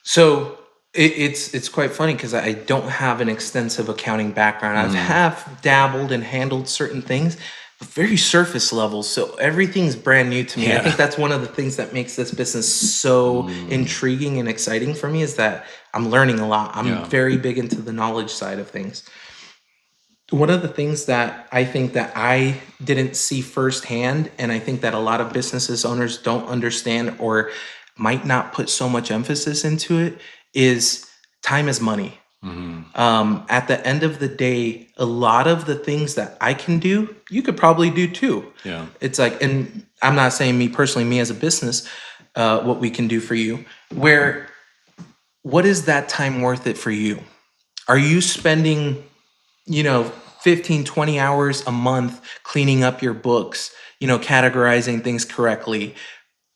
So it's quite funny because I don't have an extensive accounting background. I have dabbled and handled certain things, but very surface level. So everything's brand new to me. Yeah. I think that's one of the things that makes this business so intriguing and exciting for me is that I'm learning a lot. I'm very big into the knowledge side of things. One of the things that I think that I didn't see firsthand, and I think that a lot of businesses owners don't understand or might not put so much emphasis into it, is time is money. At the end of the day, a lot of the things that I can do, you could probably do too. Yeah. It's like, and I'm not saying me personally, me as a business, what we can do for you, what is that time worth it for you? Are you spending 15, 20 hours a month cleaning up your books, categorizing things correctly,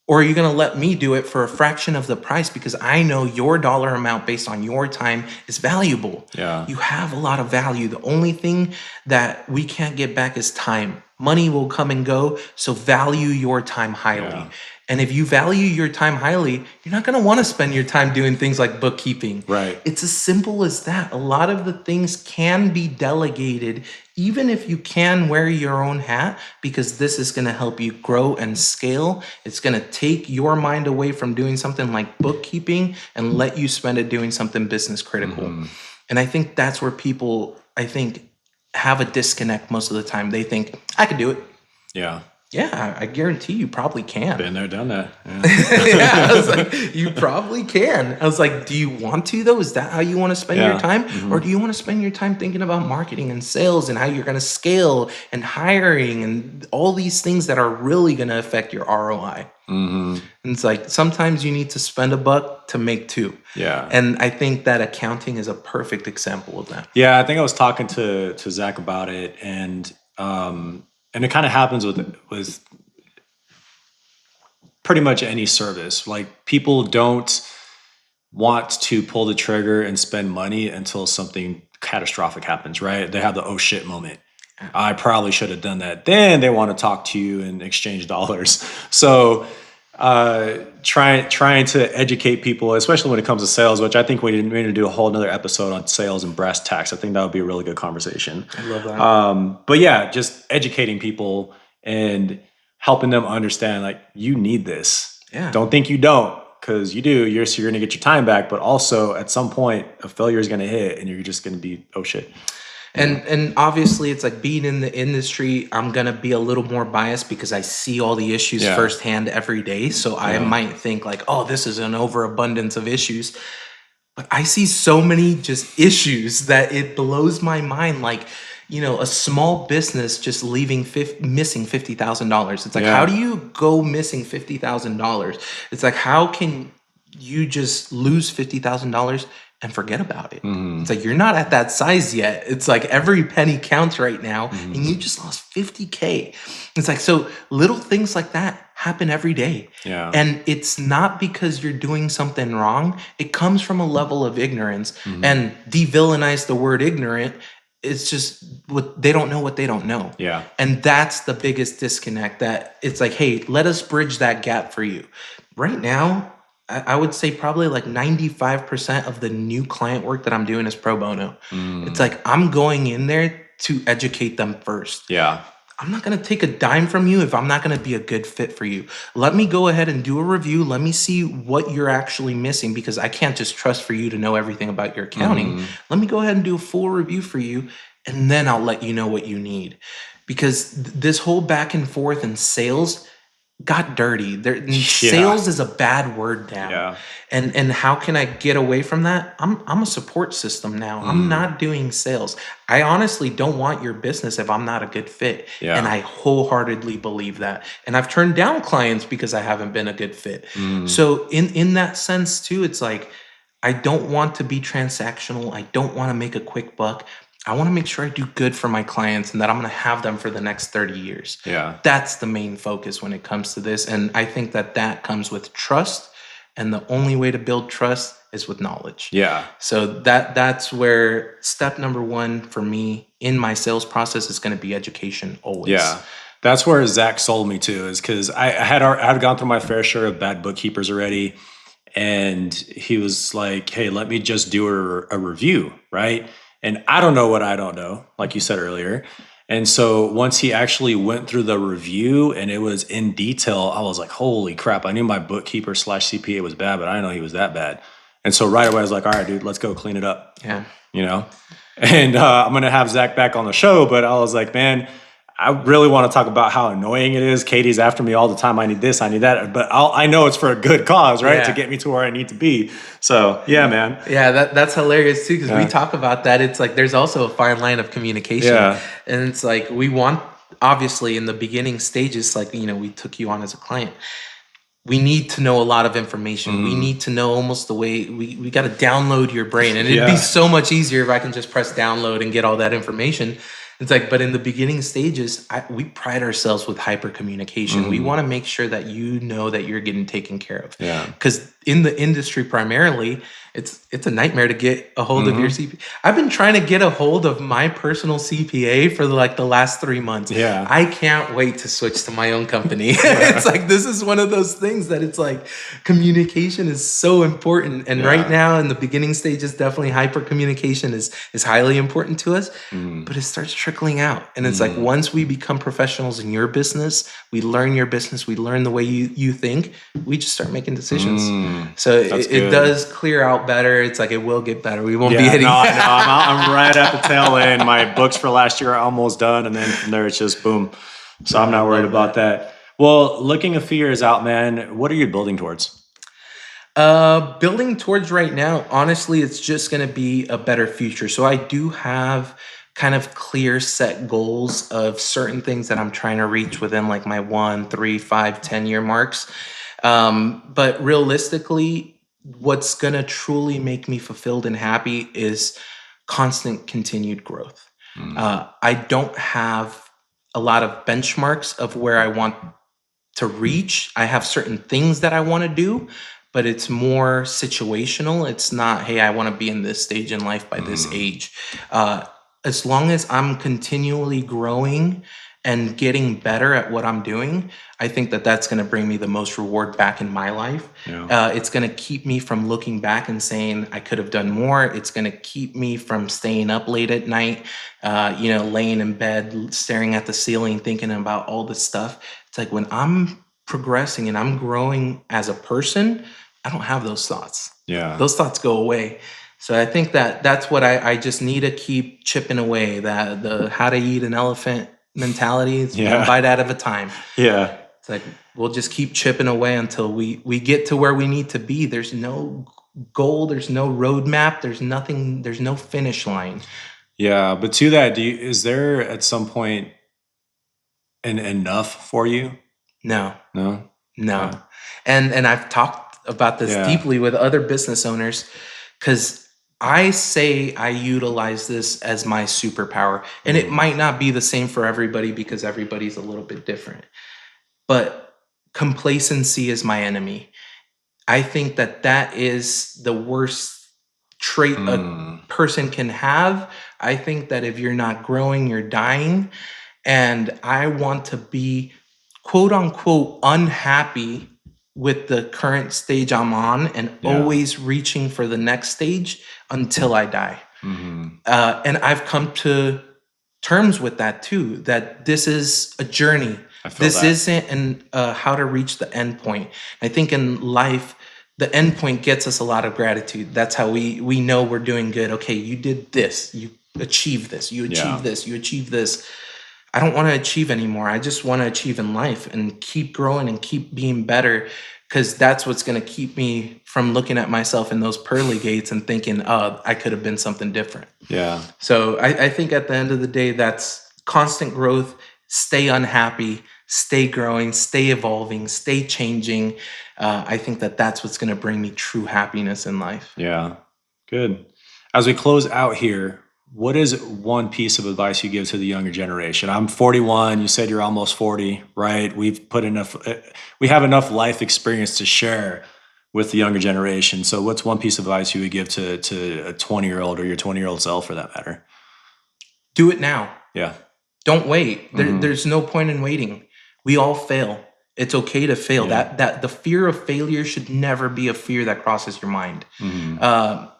Or are you going to let me do it for a fraction of the price because I know your dollar amount based on your time is valuable? Yeah. You have a lot of value. The only thing that we can't get back is time. Money will come and go, so value your time highly. Yeah. And if you value your time highly, you're not going to want to spend your time doing things like bookkeeping. Right. It's as simple as that. A lot of the things can be delegated, even if you can wear your own hat, because this is going to help you grow and scale. It's going to take your mind away from doing something like bookkeeping and let you spend it doing something business critical. And I think that's where people, have a disconnect most of the time. They think, I can do it. Yeah. Yeah, I guarantee you probably can. Been there, done that. Yeah, I was like, you probably can. I was like, do you want to though? Is that how you want to spend your time? Or do you want to spend your time thinking about marketing and sales and how you're going to scale and hiring and all these things that are really going to affect your ROI? And it's like, sometimes you need to spend $1 to make 2. Yeah. And I think that accounting is a perfect example of that. Yeah, I think I was talking to Zach about it, and it kind of happens with pretty much any service. Like, people don't want to pull the trigger and spend money until something catastrophic happens, right? They have the oh shit moment. I probably should have done that. Then they want to talk to you and exchange dollars. So trying to educate people, especially when it comes to sales, which I think we need to do a whole nother episode on sales and brass tacks. I think that would be a really good conversation. I love that. But yeah, just educating people and helping them understand, like, you need this. Yeah. Don't think you don't, because you do. You're going to get your time back, but also at some point a failure is going to hit and you're just going to be, oh shit. And obviously, it's like, being in the industry, I'm going to be a little more biased because I see all the issues firsthand every day. So I might think like, oh, this is an overabundance of issues. But I see so many just issues that it blows my mind. Like, a small business just missing $50,000. It's like, how do you go missing $50,000? It's like, how can you just lose $50,000 and forget about it? It's like, you're not at that size yet. It's like every penny counts right now, and you just lost $50K. It's like, so little things like that happen every day. Yeah. And it's not because you're doing something wrong. It comes from a level of ignorance. And de-villainize the word ignorant. It's just they don't know what they don't know. Yeah. And that's the biggest disconnect, that it's like, hey, let us bridge that gap for you. Right now, I would say probably like 95% of the new client work that I'm doing is pro bono. It's like, I'm going in there to educate them first. Yeah. I'm not going to take a dime from you if I'm not going to be a good fit for you. Let me go ahead and do a review. Let me see what you're actually missing, because I can't just trust for you to know everything about your accounting. Let me go ahead and do a full review for you, and then I'll let you know what you need. Because this whole back and forth in sales got dirty. Sales is a bad word now. Yeah. And how can I get away from that? I'm a support system now. I'm not doing sales. I honestly don't want your business if I'm not a good fit. Yeah. And I wholeheartedly believe that. And I've turned down clients because I haven't been a good fit. So in that sense too, it's like, I don't want to be transactional. I don't want to make a quick buck. I want to make sure I do good for my clients and that I'm going to have them for the next 30 years. Yeah. That's the main focus when it comes to this. And I think that comes with trust. And the only way to build trust is with knowledge. Yeah. So that's where step number 1 for me in my sales process is going to be education always. Yeah. That's where Zach sold me to, is because I had gone through my fair share of bad bookkeepers already. And he was like, hey, let me just do a review, right? And I don't know what I don't know, like you said earlier. And so once he actually went through the review and it was in detail, I was like, holy crap, I knew my bookkeeper / CPA was bad, but I didn't know he was that bad. And so right away I was like, all right, dude, let's go clean it up. Yeah. And I'm going to have Zach back on the show, but I was like, man, I really want to talk about how annoying it is. Katie's after me all the time. I need this, I need that. But I know it's for a good cause, right? Yeah. To get me to where I need to be. So, yeah, man. Yeah, that's hilarious too, because we talk about that. It's like, there's also a fine line of communication. Yeah. And it's like, we want, obviously, in the beginning stages, like, we took you on as a client. We need to know a lot of information. We need to know almost the way we got to download your brain. And it'd be so much easier if I can just press download and get all that information. It's like, but in the beginning stages, we pride ourselves with hyper communication. We want to make sure that you know that you're getting taken care of. Yeah. Because in the industry, primarily, it's a nightmare to get a hold of your CPA. I've been trying to get a hold of my personal CPA for the last 3 months. Yeah. I can't wait to switch to my own company. It's like, this is one of those things that it's like, communication is so important. And right now in the beginning stages, definitely hyper communication is highly important to us, but it starts trickling out. And it's like, once we become professionals in your business, we learn your business, we learn the way you think, we just start making decisions. So it does clear out better. It's like, it will get better. We won't be hitting. No, I'm right at the tail end. My books for last year are almost done. And then from there, it's just boom. So I'm not worried about that. Well, looking a few years out, man, what are you building towards? Building towards right now, honestly, it's just going to be a better future. So I do have kind of clear set goals of certain things that I'm trying to reach within like my 1, 3, 5, 10-year marks. But realistically, what's going to truly make me fulfilled and happy is constant continued growth. I don't have a lot of benchmarks of where I want to reach. I have certain things that I want to do, but it's more situational. It's not, hey, I want to be in this stage in life by this age. As long as I'm continually growing and getting better at what I'm doing, I think that that's going to bring me the most reward back in my life. It's going to keep me from looking back and saying I could have done more. It's going to keep me from staying up late at night, laying in bed, staring at the ceiling, thinking about all this stuff. It's like, when I'm progressing and I'm growing as a person, I don't have those thoughts. Those thoughts go away. So I think that that's what I just need to keep chipping away, that the how to eat an elephant mentality. It's one bite at a time. It's like, we'll just keep chipping away until we get to where we need to be. There's no goal, there's no roadmap, there's nothing, there's no finish line. But to that, is there at some point an enough for you? No. And I've talked about this deeply with other business owners, because I say I utilize this as my superpower, and it might not be the same for everybody because everybody's a little bit different. But complacency is my enemy. I think that is the worst trait a person can have. I think that if you're not growing, you're dying. And I want to be, quote unquote, unhappy with the current stage I'm on, and always reaching for the next stage until I die. And I've come to terms with that too, that this is a journey. This isn't how to reach the end point. I think in life, the end point gets us a lot of gratitude. That's how we know we're doing good. Okay, you did this, you achieved this, you achieved this, you achieved this. I don't want to achieve anymore. I just want to achieve in life and keep growing and keep being better, because that's what's going to keep me from looking at myself in those pearly gates and thinking, oh, I could have been something different. So I think at the end of the day, that's constant growth. Stay unhappy, stay growing, stay evolving, stay changing. I think that that's what's going to bring me true happiness in life. Good. As we close out here, what is one piece of advice you give to the younger generation? I'm 41. You said you're almost 40, right? We have enough life experience to share with the younger generation. So what's one piece of advice you would give to a 20-year-old or your 20-year-old self for that matter? Do it now. Don't wait. Mm-hmm. There's no point in waiting. We all fail. It's okay to fail. That the fear of failure should never be a fear that crosses your mind.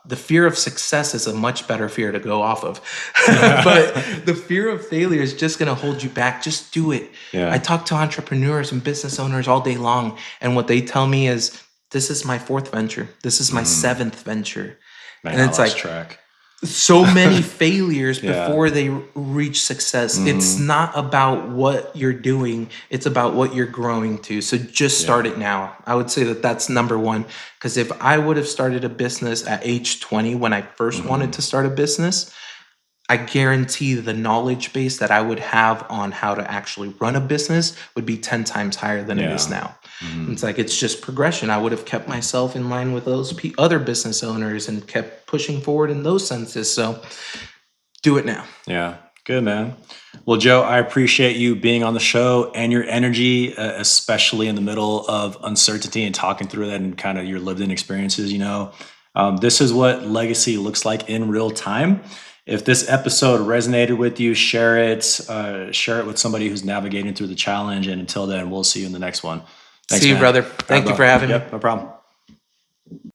The fear of success is a much better fear to go off of. But the fear of failure is just going to hold you back. Just do it. I talk to entrepreneurs and business owners all day long, and what they tell me is, this is my 4th venture. This is my 7th venture. Man, and it's like track. So many failures before they reach success. It's not about what you're doing, it's about what you're growing to. So just start it now. I would say that that's number one, because if I would have started a business at age 20 when I first wanted to start a business, I guarantee the knowledge base that I would have on how to actually run a business would be 10 times higher than it is now. It's like, it's just progression. I would have kept myself in line with those other business owners and kept pushing forward in those senses. So do it now. Good, man. Well, Joe, I appreciate you being on the show and your energy, especially in the middle of uncertainty and talking through that and kind of your lived in experiences. This is what legacy looks like in real time. If this episode resonated with you, share it with somebody who's navigating through the challenge. And until then, we'll see you in the next one. Thanks, See you, man. brother. All right, Thank you bro. for having me. Yep, no problem.